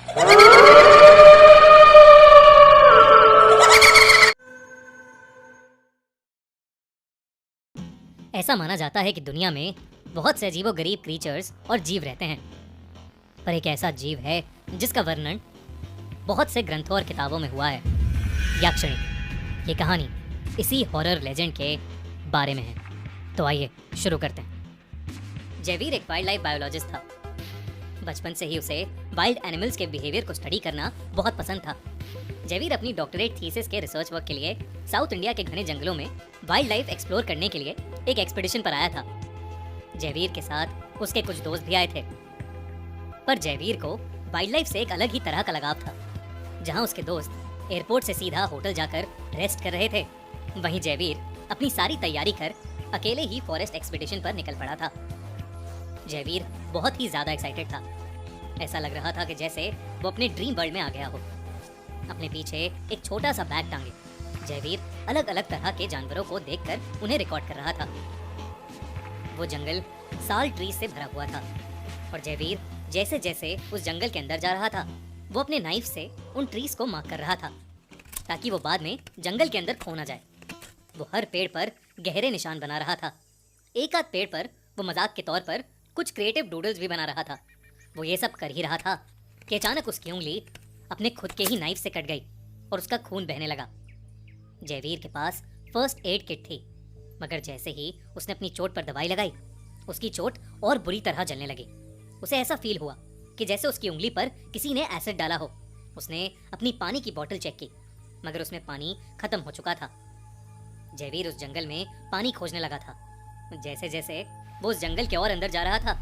ऐसा माना जाता है कि दुनिया में बहुत से अजीबोगरीब क्रीचर्स और जीव रहते हैं, पर एक ऐसा जीव है जिसका वर्णन बहुत से ग्रंथों और किताबों में हुआ है, याक्षिणी। ये कहानी इसी हॉरर लेजेंड के बारे में है। तो आइए शुरू करते हैं। जयवीर एक वाइल्ड लाइफ बायोलॉजिस्ट था। बचपन से ही उसे वाइल्ड एनिमल्स के बिहेवियर को स्टडी करना बहुत पसंद था। जयवीर अपनी डॉक्टरेट थीसिस के रिसर्च वर्क के लिए साउथ इंडिया के घने जंगलों में वाइल्ड लाइफ एक्सप्लोर करने के लिए एक एक्सपीडिशन पर आया था। जयवीर के साथ उसके कुछ दोस्त भी आए थे, पर जयवीर को वाइल्ड लाइफ से एक अलग ही तरह का लगाव था। जहां उसके दोस्त एयरपोर्ट से सीधा होटल जाकर रेस्ट कर रहे थे, वहीं जयवीर अपनी सारी तैयारी कर अकेले ही फॉरेस्ट एक्सपीडिशन पर निकल पड़ा था। जयवीर बहुत ही ज्यादा एक्साइटेड था। ऐसा लग रहा था कि जैसे वो अपने ड्रीम वर्ल्ड में आ गया हो। अपने पीछे एक छोटा सा बैग टांगे जयवीर अलग अलग तरह के जानवरों को देखकर उन्हें रिकॉर्ड कर रहा था। वो जंगल साल ट्रीज से भरा हुआ था और जयवीर जैसे जैसे उस जंगल के अंदर जा रहा था, वो अपने नाइफ से उन ट्रीज को मार्क कर रहा था ताकि वो बाद में जंगल के अंदर खो ना जाए। वो हर पेड़ पर गहरे निशान बना रहा था। एक आध पेड़ पर वो मजाक के तौर पर कुछ क्रिएटिव डूडल्स भी बना रहा था। वो ये सब कर ही रहा था कि अचानक उसकी उंगली अपने खुद के ही नाइफ से कट गई और उसका खून बहने लगा। जयवीर के पास फर्स्ट एड किट थी, मगर जैसे ही उसने अपनी चोट पर दवाई लगाई, उसकी चोट और बुरी तरह जलने लगी। उसे ऐसा फील हुआ कि जैसे उसकी उंगली पर किसी ने एसिड डाला हो। उसने अपनी पानी की बोतल चेक की, मगर उसमें पानी खत्म हो चुका था। जयवीर उस जंगल में पानी खोजने लगा था। जैसे जैसे वो उस जंगल के और अंदर जा रहा था,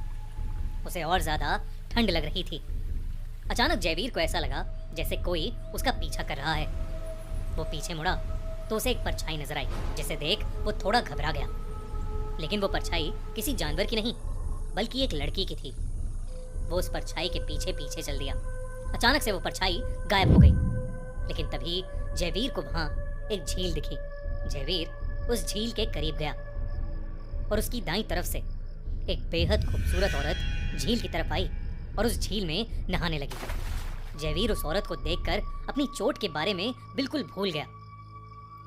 उसे और ज्यादा ठंड लग रही थी। अचानक जयवीर को ऐसा लगा जैसे कोई उसका पीछा कर रहा है। वो पीछे मुड़ा तो उसे एक परछाई नजर आई, जिसे देख वो थोड़ा घबरा गया। लेकिन वो परछाई किसी जानवर की नहीं, बल्कि एक लड़की की थी। वो उस परछाई के पीछे पीछे चल दिया। अचानक से वो परछाई गायब हो गई, लेकिन तभी जयवीर को वहां एक झील दिखी। जयवीर उस झील के करीब गया और उसकी दाईं तरफ से एक बेहद खूबसूरत औरत झील की तरफ आई और उस झील में नहाने लगी। जयवीर उस औरत को देखकर अपनी चोट के बारे में बिल्कुल भूल गया।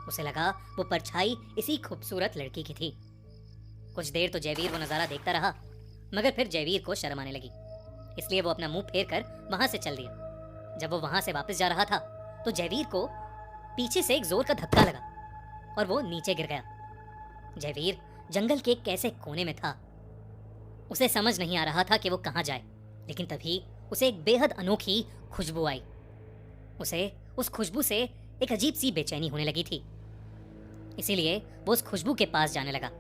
उसे लगा वो परछाई इसी खूबसूरत लड़की की थी। कुछ देर तो जयवीर वो नजारा देखता रहा, मगर फिर जयवीर को शर्म आने लगी, इसलिए वो अपना मुंह फेर कर वहां से चल दिया। जब वो वहां से वापस जा रहा था तो जयवीर को पीछे से एक जोर का धक्का लगा और वो नीचे गिर गया। जयवीर जंगल के कैसे कोने में था। उसे समझ नहीं आ रहा था कि वो कहां जाए, लेकिन तभी उसे एक बेहद अनोखी खुशबू आई। उसे उस खुशबू से एक अजीब सी बेचैनी होने लगी थी, इसीलिए वो उस खुशबू के पास जाने लगा।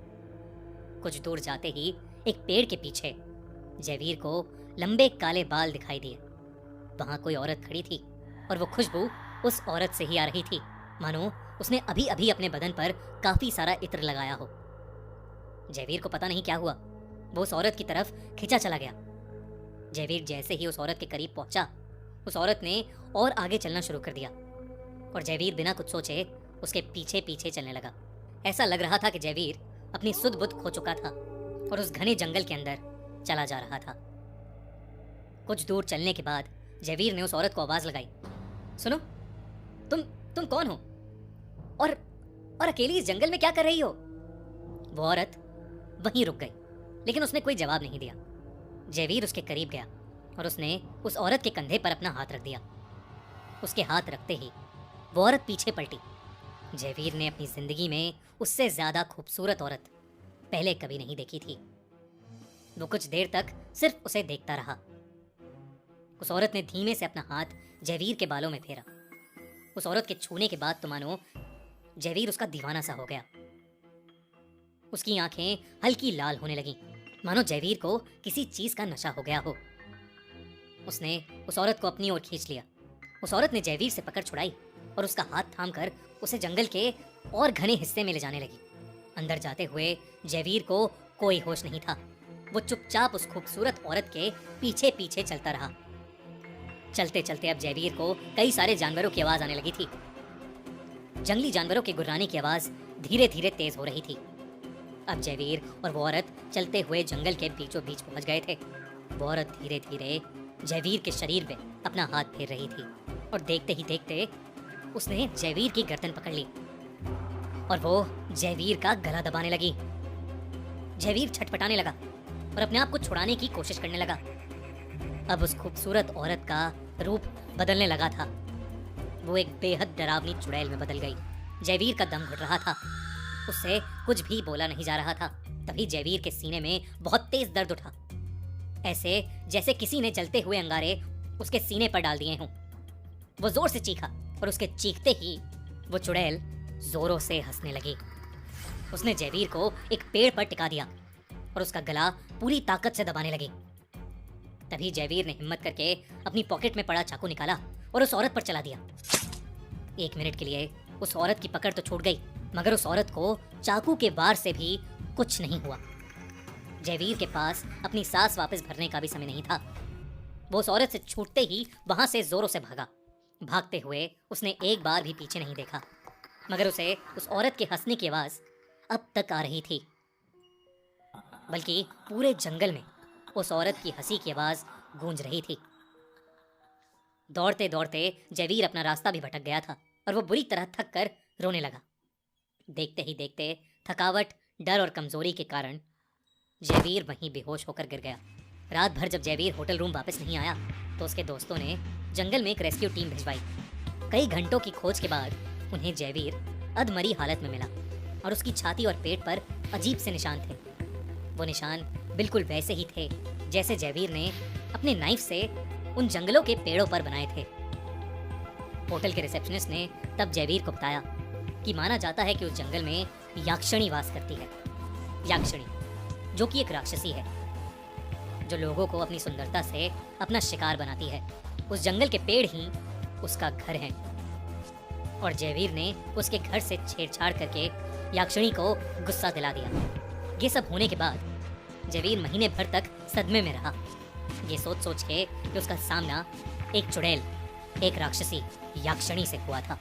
कुछ दूर जाते ही एक पेड़ के पीछे जयवीर को लंबे काले बाल दिखाई दिए। वहां कोई औरत खड़ी थी और वो खुशबू उस औरत से ही आ रही थी, मानो उसने अभी अभी अपने बदन पर काफी सारा इत्र लगाया हो। जयवीर को पता नहीं क्या हुआ, वो उस औरत की तरफ खिंचा चला गया। जयवीर जैसे ही उस औरत के करीब पहुंचा, उस औरत ने और आगे चलना शुरू कर दिया और जयवीर बिना कुछ सोचे उसके पीछे पीछे चलने लगा। ऐसा लग रहा था कि जयवीर अपनी सुध बुध खो चुका था और उस घने जंगल के अंदर चला जा रहा था। कुछ दूर चलने के बाद जयवीर ने उस औरत को आवाज लगाई, सुनो, तुम कौन हो और अकेली इस जंगल में क्या कर रही हो? वो औरत वहीं रुक गई, लेकिन उसने कोई जवाब नहीं दिया। जयवीर उसके करीब गया और उसने उस औरत के कंधे पर अपना हाथ रख दिया। उसके हाथ रखते ही वो औरत पीछे पलटी। जयवीर ने अपनी जिंदगी में उससे ज्यादा खूबसूरत औरत पहले कभी नहीं देखी थी। वो कुछ देर तक सिर्फ उसे देखता रहा। उस औरत ने धीमे से अपना हाथ जयवीर के बालों में फेरा। उस औरत के छूने के बाद तो मानो जयवीर उसका दीवाना सा हो गया। उसकी आंखें हल्की लाल होने लगीं, मानो जयवीर को किसी चीज का नशा हो गया हो। उसने उस औरत को अपनी ओर खींच लिया। उस औरत ने जयवीर से पकड़ छुड़ाई और उसका हाथ थामकर उसे जंगल के और घने हिस्से में ले जाने लगी। अंदर जाते हुए जयवीर को कोई होश नहीं था। वो चुपचाप उस खूबसूरत औरत के पीछे पीछे चलता रहा। चलते चलते अब जयवीर को कई सारे जानवरों की आवाज आने लगी थी। जंगली जानवरों के गुर्राने की आवाज धीरे धीरे तेज हो रही थी। अब जयवीर और वो औरत चलते हुए जंगल के बीचों बीच पहुंच गए थे। वो औरत धीरे धीरे जयवीर के शरीर पे अपना हाथ फेर रही थी और देखते ही देखते उसने जयवीर की गर्दन पकड़ ली और वो जयवीर का गला दबाने लगी। जयवीर छटपटाने लगा और अपने आप को छुड़ाने की कोशिश करने लगा। अब उस खूबसूरत औरत का रूप बदलने लगा था। वो एक बेहद डरावनी चुड़ैल में बदल गई। जयवीर का दम घुट रहा था, उससे कुछ भी बोला नहीं जा रहा था। तभी जयवीर के सीने में बहुत तेज दर्द उठा, ऐसे जैसे किसी ने जलते हुए अंगारे उसके सीने पर डाल दिए हों। वो जोर से चीखा और उसके चीखते ही वो चुड़ैल जोरों से हंसने लगी। उसने जयवीर को एक पेड़ पर टिका दिया और उसका गला पूरी ताकत से दबाने लगी। तभी जयवीर ने हिम्मत करके अपनी पॉकेट में पड़ा चाकू निकाला और उस औरत पर चला दिया। 1 मिनट के लिए उस औरत की पकड़ तो छूट गई, मगर उस औरत को चाकू के वार से भी कुछ नहीं हुआ। जयवीर के पास अपनी सांस वापस भरने का भी समय नहीं था। वो उस औरत से छूटते ही वहां से जोरों से भागा। भागते हुए उसने एक बार भी पीछे नहीं देखा, मगर उसे उस औरत के हंसने की आवाज अब तक आ रही थी। बल्कि पूरे जंगल में उस औरत की हंसी की आवाज गूंज रही थी। दौड़ते दौड़ते जयवीर अपना रास्ता भी भटक गया था और वो बुरी तरह थक कर रोने लगा। देखते ही देखते थकावट, डर और कमजोरी के कारण जयवीर वहीं बेहोश होकर गिर गया। रात भर जब जयवीर होटल रूम वापस नहीं आया तो उसके दोस्तों ने जंगल में एक रेस्क्यू टीम भिजवाई। कई घंटों की खोज के बाद उन्हें जयवीर अधमरी हालत में मिला और उसकी छाती और पेट पर अजीब से निशान थे। वो निशान बिल्कुल वैसे ही थे जैसे जयवीर ने अपने नाइफ से उन जंगलों के पेड़ों पर बनाए थे। होटल के रिसेप्शनिस्ट ने तब जयवीर को बताया कि माना जाता है कि उस जंगल में याक्षणी वास करती है। याक्षणी जो कि एक राक्षसी है जो लोगों को अपनी सुंदरता से अपना शिकार बनाती है। उस जंगल के पेड़ ही उसका घर है और जयवीर ने उसके घर से छेड़छाड़ करके याक्षणी को गुस्सा दिला दिया। ये सब होने के बाद जयवीर महीने भर तक सदमे में रहा, ये सोच सोच के कि उसका सामना एक चुड़ैल, एक राक्षसी याक्षणी से हुआ था।